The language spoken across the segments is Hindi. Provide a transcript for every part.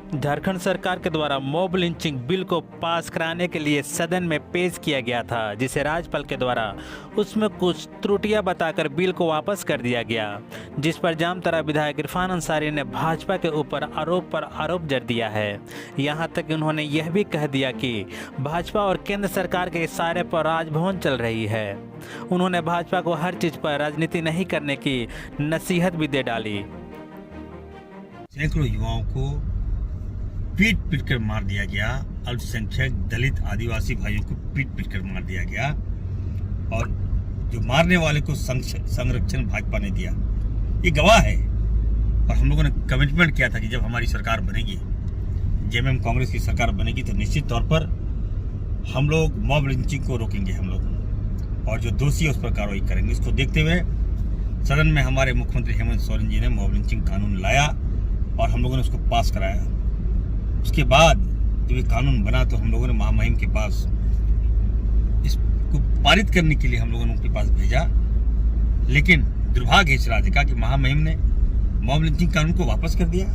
झारखंड सरकार के द्वारा मॉब लिंचिंग बिल को पास कराने के लिए सदन में पेश किया गया था, जिसे राज्यपाल के द्वारा उसमें कुछ त्रुटियां बताकर बिल को वापस कर दिया गया, जिस पर जामताड़ा विधायक इरफान अंसारी ने भाजपा के ऊपर आरोप पर आरोप जड़ दिया है। यहां तक कि उन्होंने यह भी कह दिया कि भाजपा और केंद्र सरकार के इशारे पर राजभवन चल रही है। उन्होंने भाजपा को हर चीज पर राजनीति नहीं करने की नसीहत भी दे डाली। सैकड़ों युवाओं को पीट पीट कर मार दिया गया, अल्पसंख्यक दलित आदिवासी भाइयों को पीट पीट कर मार दिया गया, और जो मारने वाले को संरक्षण भाजपा ने दिया, ये गवाह है। और हम लोगों ने कमिटमेंट किया था कि जब हमारी सरकार बनेगी, जेएमएम कांग्रेस की सरकार बनेगी, तो निश्चित तौर पर हम लोग मॉब लिंचिंग को रोकेंगे हम लोग, और जो दोषी है उस पर कार्रवाई करेंगे। इसको देखते हुए सदन में हमारे मुख्यमंत्री हेमंत सोरेन जी ने मॉब लिंचिंग कानून लाया और हम लोगों ने उसको पास कराया। उसके बाद जब ये कानून बना तो हम लोगों ने महामहिम के पास इसको पारित करने के लिए हम लोगों ने उनके पास भेजा, लेकिन दुर्भाग्य इस राज्य का कि महामहिम ने मॉब लिंचिंग कानून को वापस कर दिया।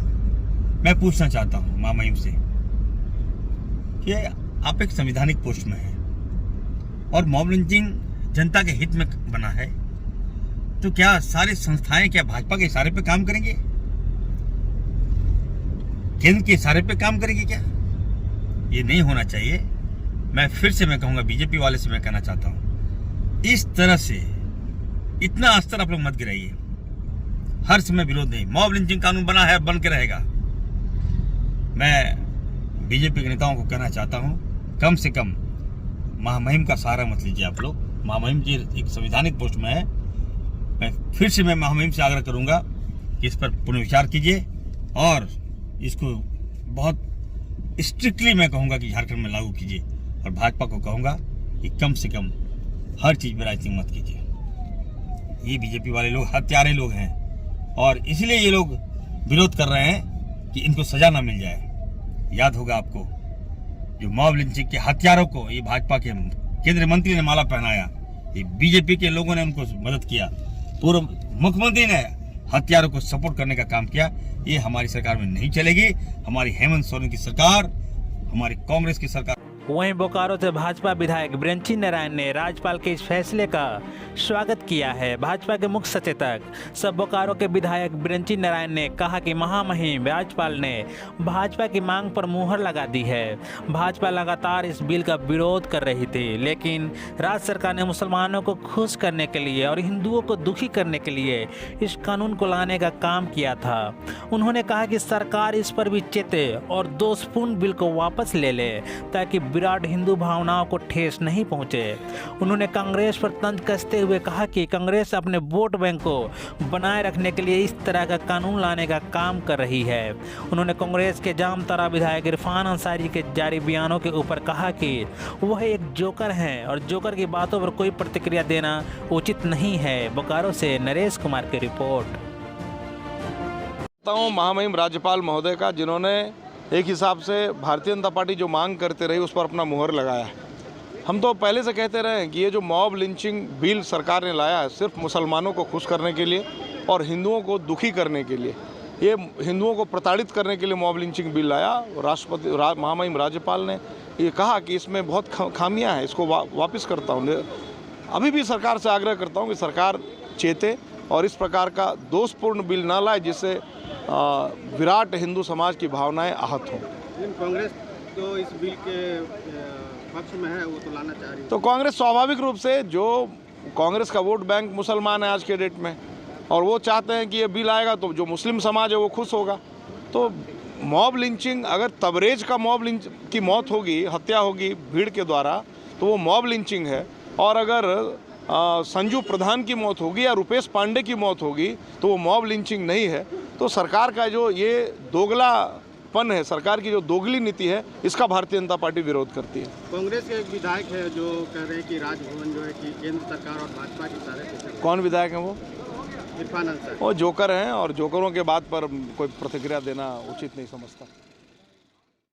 मैं पूछना चाहता हूं महामहिम से कि आप एक संवैधानिक पोस्ट में हैं और मॉब लिंचिंग जनता के हित में बना है, तो क्या सारी संस्थाएं क्या भाजपा के इशारे पे काम करेंगे? केंद्र के इशारे पे काम करेगी क्या? ये नहीं होना चाहिए। मैं फिर से कहूंगा, बीजेपी वाले से मैं कहना चाहता हूं, इस तरह से इतना स्तर आप लोग मत गिराइए। हर समय विरोध नहीं, मॉब लिंचिंग कानून बना है, बन के रहेगा। मैं बीजेपी के नेताओं को कहना चाहता हूं, कम से कम महामहिम का सहारा मत लीजिए आप लोग। महामहिम जी एक संवैधानिक पोस्ट में है। मैं महामहिम से आग्रह करूंगा कि इस पर पुनर्विचार कीजिए और इसको बहुत स्ट्रिक्टली मैं कहूंगा कि झारखंड में लागू कीजिए, और भाजपा को कहूंगा कि कम से कम हर चीज में राजनीति मत कीजिए। ये बीजेपी वाले लोग हत्यारे लोग हैं, और इसलिए ये लोग विरोध कर रहे हैं कि इनको सजा ना मिल जाए। याद होगा आपको, जो मॉब लिंचिंग के हत्यारों को ये भाजपा के केंद्रीय मंत्री ने माला पहनाया, ये बीजेपी के लोगों ने उनको मदद किया, पूर्व मुख्यमंत्री ने हत्यारों को सपोर्ट करने का काम किया। ये हमारी सरकार में नहीं चलेगी। हमारी हेमंत सोरेन की सरकार, हमारी कांग्रेस की सरकार। वहीं बोकारो से भाजपा विधायक ब्रंची नारायण ने राज्यपाल के इस फैसले का स्वागत किया है। भाजपा के मुख्य सचेतक सब बोकारो के विधायक ब्रंची नारायण ने कहा कि महामहिम राज्यपाल ने भाजपा की मांग पर मुहर लगा दी है। भाजपा लगातार इस बिल का विरोध कर रही थी, लेकिन राज्य सरकार ने मुसलमानों को खुश करने के लिए और हिंदुओं को दुखी करने के लिए इस कानून को लाने का काम किया था। उन्होंने कहा कि सरकार इस पर भी चेते और दोषपूर्ण बिल को वापस ले ले, ताकि विराट हिंदू भावनाओं को ठेस नहीं पहुंचे। उन्होंने कांग्रेस पर तंज कसते हुए कहा कि कांग्रेस अपने वोट बैंक को बनाए रखने के लिए इस तरह का कानून लाने का काम कर रही है। उन्होंने कांग्रेस के जामताड़ा विधायक इरफान अंसारी के जारी बयानों के ऊपर कहा कि वह एक जोकर हैं और जोकर की बातों पर कोई प्रतिक्रिया देना उचित नहीं है। बोकारो से नरेश कुमार की रिपोर्ट। महामहिम राज्यपाल महोदय का, जिन्होंने एक हिसाब से भारतीय जनता पार्टी जो मांग करते रही उस पर अपना मुहर लगाया। हम तो पहले से कहते रहे हैं कि ये जो मॉब लिंचिंग बिल सरकार ने लाया है, सिर्फ मुसलमानों को खुश करने के लिए और हिंदुओं को दुखी करने के लिए, ये हिंदुओं को प्रताड़ित करने के लिए मॉब लिंचिंग बिल लाया। महामहिम राज्यपाल ने ये कहा कि इसमें बहुत खामियां हैं, इसको वापस करता हूँ। अभी भी सरकार से आग्रह करता हूँ कि सरकार चेते और इस प्रकार का दोषपूर्ण बिल ना लाए, जिससे विराट हिंदू समाज की भावनाएं आहत हों। कांग्रेस तो इस बिल के पक्ष में है, वो तो लाना चाह रही है। तो कांग्रेस स्वाभाविक रूप से, जो कांग्रेस का वोट बैंक मुसलमान है आज के डेट में, और वो चाहते हैं कि ये बिल आएगा तो जो मुस्लिम समाज है वो खुश होगा। तो मॉब लिंचिंग, अगर तबरेज का मॉब लिंच की मौत होगी, हत्या होगी भीड़ के द्वारा, तो वो मॉब लिंचिंग है। और अगर संजू प्रधान की मौत होगी या रुपेश पांडे की मौत होगी तो वो मॉब लिंचिंग नहीं है। तो सरकार का जो ये दोगलापन है, सरकार की जो दोगली नीति है, इसका भारतीय जनता पार्टी विरोध करती है। कांग्रेस के एक विधायक है जो कह रहे हैं कि राजभवन जो है कि केंद्र सरकार और भाजपा के सारे। कौन विधायक है वो? इरफान अंसारी। वो जोकर हैं, और जोकरों के बात पर कोई प्रतिक्रिया देना उचित नहीं समझता।